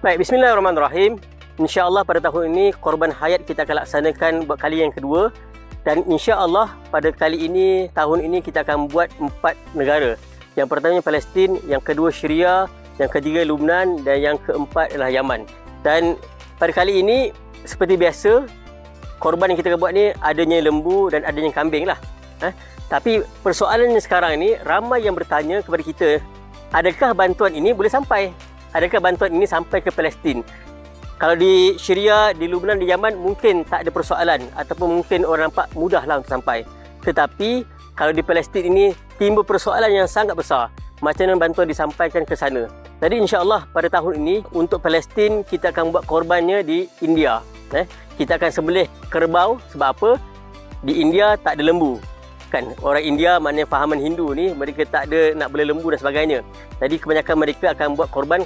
Baik, bismillahirrahmanirrahim. InsyaAllah pada tahun ini korban hayat kita akan laksanakan buat kali yang kedua. Dan insyaAllah pada kali ini, tahun ini kita akan buat 4 negara. Yang pertamanya Palestin, yang kedua Syria, yang ketiga Lubnan dan yang keempat adalah Yaman. Dan pada kali ini seperti biasa, korban yang kita akan buat ni adanya lembu dan adanya kambing lah. Tapi persoalannya sekarang ni, ramai yang bertanya kepada kita, adakah bantuan ini boleh sampai? Adakah bantuan ini sampai ke Palestin? Kalau di Syria, di Lubnan, di Yaman mungkin tak ada persoalan ataupun mungkin orang nampak mudahlah untuk sampai. Tetapi kalau di Palestin ini timbul persoalan yang sangat besar. Macam mana bantuan disampaikan ke sana? Jadi insya-Allah pada tahun ini untuk Palestin kita akan buat korbannya di India. Kita akan sembelih kerbau. Sebab apa? Di India tak ada lembu. Kan orang India, maknanya fahaman Hindu ni, mereka tak ada nak bela lembu dan sebagainya. Jadi kebanyakan mereka akan buat korban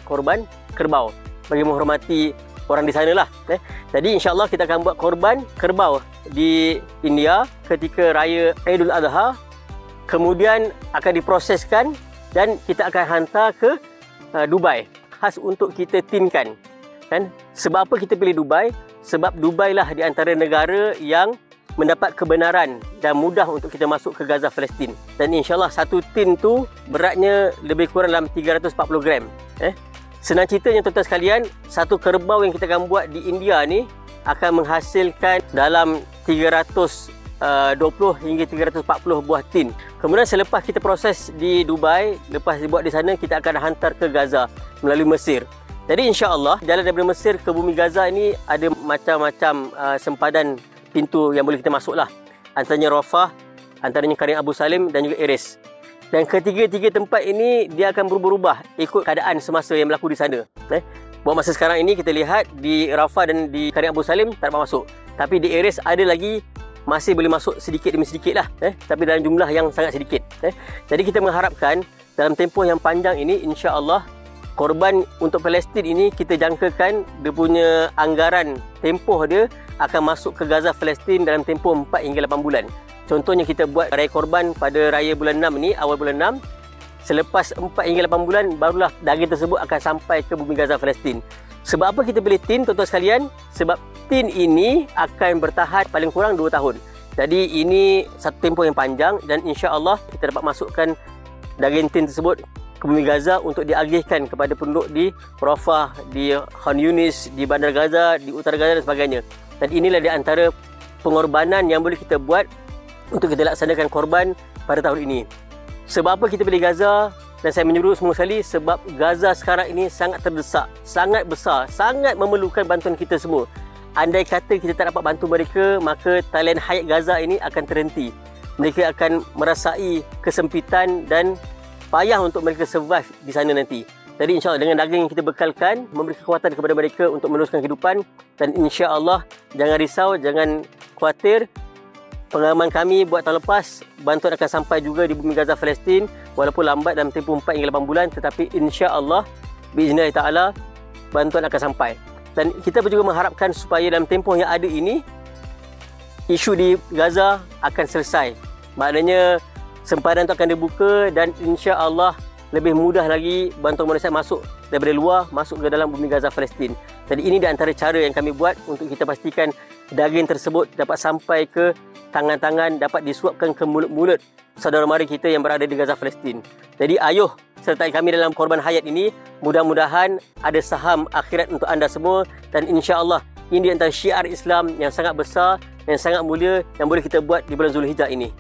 kerbau bagi menghormati orang di sana lah. Jadi insya-Allah kita akan buat korban kerbau di India ketika raya Aidul Adha. Kemudian akan diproseskan dan kita akan hantar ke Dubai, khas untuk kita tinkan. Kan? Sebab apa kita pilih Dubai? Sebab Dubai lah di antara negara yang mendapat kebenaran dan mudah untuk kita masuk ke Gaza Palestin. Dan insyaAllah satu tin tu beratnya lebih kurang dalam 340 gram. Senang ceritanya tuan-tuan sekalian, satu kerbau yang kita akan buat di India ni akan menghasilkan dalam 320 hingga 340 buah tin. Kemudian selepas kita proses di Dubai, lepas dibuat di sana, kita akan hantar ke Gaza melalui Mesir. Jadi insyaAllah jalan daripada Mesir ke bumi Gaza ini ada macam-macam sempadan pintu yang boleh kita masuk lah. Antaranya Rafah, antaranya Karim Abu Salim dan juga Erez. Dan ketiga-tiga tempat ini dia akan berubah-ubah ikut keadaan semasa yang berlaku di sana. Buat masa sekarang ini kita lihat di Rafah dan di Karim Abu Salim tak dapat masuk. Tapi di Erez ada lagi masih boleh masuk sedikit demi sedikit lah. Tapi dalam jumlah yang sangat sedikit. Jadi kita mengharapkan dalam tempoh yang panjang ini insya-Allah korban untuk Palestin ini kita jangkakan dia punya anggaran tempoh dia akan masuk ke Gaza Palestin dalam tempoh 4 hingga 8 bulan. Contohnya kita buat raya korban pada raya bulan 6 ni, awal bulan 6. Selepas 4 hingga 8 bulan barulah daging tersebut akan sampai ke bumi Gaza Palestin. Sebab apa kita pilih tin tuan-tuan sekalian? Sebab tin ini akan bertahan paling kurang 2 tahun. Jadi ini satu tempoh yang panjang dan insya-Allah kita dapat masukkan daging tin tersebut ke bumi Gaza untuk diagihkan kepada penduduk di Rafah, di Khan Yunis, di Bandar Gaza, di Utara Gaza dan sebagainya. Dan inilah di antara pengorbanan yang boleh kita buat untuk kita laksanakan korban pada tahun ini. Sebab apa kita pilih Gaza? Dan saya menyuruh semua sekali sebab Gaza sekarang ini sangat terdesak, sangat besar, sangat memerlukan bantuan kita semua. Andai kata kita tak dapat bantu mereka, maka talian hayat Gaza ini akan terhenti. Mereka akan merasai kesempitan dan payah untuk mereka survive di sana nanti. Jadi insyaAllah dengan daging yang kita bekalkan memberi kekuatan kepada mereka untuk meneruskan kehidupan. Dan insyaAllah jangan risau, jangan khawatir. Pengalaman kami buat tahun lepas, bantuan akan sampai juga di bumi Gaza Palestin walaupun lambat dalam tempoh 4 hingga 8 bulan, tetapi insyaAllah biiznillah ta'ala bantuan akan sampai. Dan kita juga mengharapkan supaya dalam tempoh yang ada ini isu di Gaza akan selesai. Maknanya sempadan itu akan dibuka dan insya-Allah lebih mudah lagi bantuan manusia masuk daripada luar, masuk ke dalam bumi Gaza Palestin. Jadi ini di antara cara yang kami buat untuk kita pastikan daging tersebut dapat sampai ke tangan-tangan, dapat disuapkan ke mulut-mulut saudara mara kita yang berada di Gaza Palestin. Jadi ayuh sertai kami dalam korban hayat ini. Mudah-mudahan ada saham akhirat untuk anda semua dan insya-Allah ini di antara syiar Islam yang sangat besar, yang sangat mulia yang boleh kita buat di bulan Zulhijjah ini.